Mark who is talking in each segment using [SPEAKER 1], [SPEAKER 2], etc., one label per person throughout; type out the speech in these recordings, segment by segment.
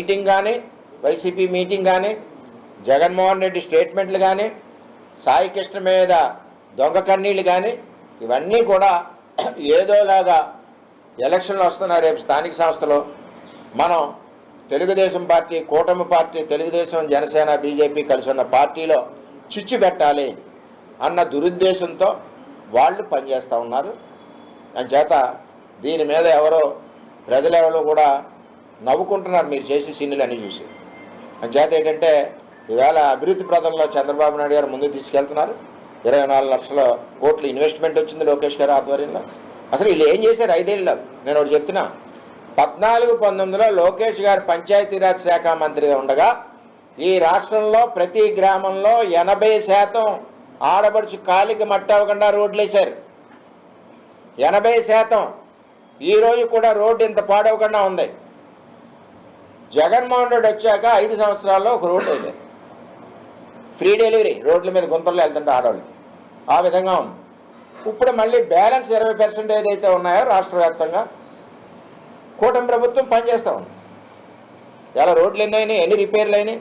[SPEAKER 1] Meeting కానీ YCP meeting కానీ జగన్మోహన్ రెడ్డి స్టేట్మెంట్లు కానీ సాయి కృష్ణ మీద దొంగ కన్నీళ్ళు కానీ ఇవన్నీ కూడా ఏదోలాగా ఎలక్షన్లు వస్తున్న రేపు స్థానిక సంస్థలో మనం తెలుగుదేశం పార్టీ కూటమి పార్టీ తెలుగుదేశం జనసేన బీజేపీ కలిసి ఉన్న పార్టీలో చిచ్చు పెట్టాలి అన్న దురుద్దేశంతో వాళ్ళు పనిచేస్తూ ఉన్నారు. అంచేత దీని మీద ఎవరో ప్రజలెవరో కూడా నవ్వుకుంటున్నారు మీరు చేసే సీన్లన్నీ చూసి. అంచేత ఏంటంటే ఈవేళ అభివృద్ధి ప్రదంలో చంద్రబాబు నాయుడు గారు ముందుకు తీసుకెళ్తున్నారు. 24 లక్షల కోట్లు ఇన్వెస్ట్మెంట్ వచ్చింది లోకేష్ గారి ఆధ్వర్యంలో. అసలు వీళ్ళు ఏం చేశారు 5 ఏళ్ళలో నేను ఒకటి చెప్తున్నా. 14-19లో లోకేష్ గారు పంచాయతీరాజ్ శాఖ మంత్రిగా ఉండగా ఈ రాష్ట్రంలో ప్రతి గ్రామంలో 80% ఆడబడుచు కాలికి మట్టి అవ్వకుండా రోడ్లు వేశారు. 80%. ఈరోజు కూడా రోడ్డు ఇంత పాడవకుండా ఉంది. జగన్మోహన్ రెడ్డి వచ్చాక 5 సంవత్సరాల్లో ఒక రోడ్డు అయింది. ఫ్రీ డెలివరీ రోడ్ల మీద గుంతలు వెళ్తుంటే ఆడవాళ్ళకి ఆ విధంగా ఉంది. ఇప్పుడు మళ్ళీ బ్యాలెన్స్ 20% ఏదైతే ఉన్నాయో రాష్ట్ర వ్యాప్తంగా కూటమి ప్రభుత్వం పనిచేస్తూ ఉంది. ఎలా రోడ్లు ఎన్ని అయినాయి, ఎన్ని రిపేర్లు అయినాయి,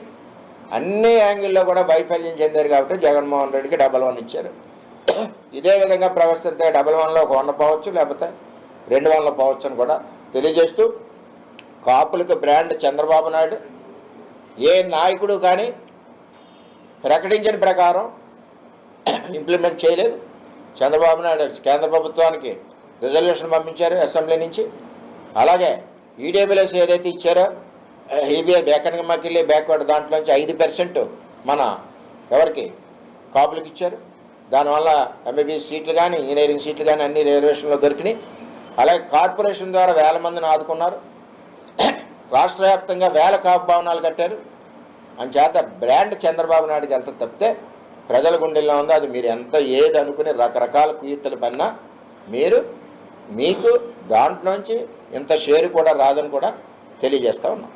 [SPEAKER 1] అన్ని యాంగిల్లో కూడా వైఫల్యం చెందారు. కాబట్టి జగన్మోహన్ రెడ్డికి 111 ఇచ్చారు. ఇదే విధంగా ప్రవర్తిస్తే 111లో ఒక 100 పోవచ్చు, లేకపోతే 200 పోవచ్చు అని కూడా తెలియజేస్తూ కాపులకు బ్రాండ్ చంద్రబాబు నాయుడు ఏ నాయకుడు కానీ ప్రకటించిన ప్రకారం ఇంప్లిమెంట్ చేయలేదు. చంద్రబాబు నాయుడు కేంద్ర ప్రభుత్వానికి రిజల్యూషన్ పంపించారు అసెంబ్లీ నుంచి. అలాగే ఈడబ్ల్యూఎస్ ఏదైతే ఇచ్చారో ఈబీఐ బేకనగమ్మకి బ్యాక్వర్డ్ దాంట్లోంచి 5% మన ఎవరికి కాపులకు ఇచ్చారు. దానివల్ల ఎంబీబీఎస్ సీట్లు కానీ ఇంజనీరింగ్ సీట్లు కానీ అన్ని రిజర్వేషన్లో దొరికినాయి. అలాగే కార్పొరేషన్ ద్వారా 1000 మందిని ఆదుకున్నారు. రాష్ట్ర వ్యాప్తంగా 1000 కాపు భవనాలు కట్టారు. అంచేత బ్రాండ్ చంద్రబాబు నాయుడుకి వెళ్తే తప్పితే ప్రజల గుండెల్లో ఉందో అది మీరు ఎంత ఏది అనుకుని రకరకాల కుయుత్తులు పన్నా మీకు దాంట్లోంచి ఇంత షేరు కూడా రాదని కూడా తెలియజేస్తూ ఉన్నాం.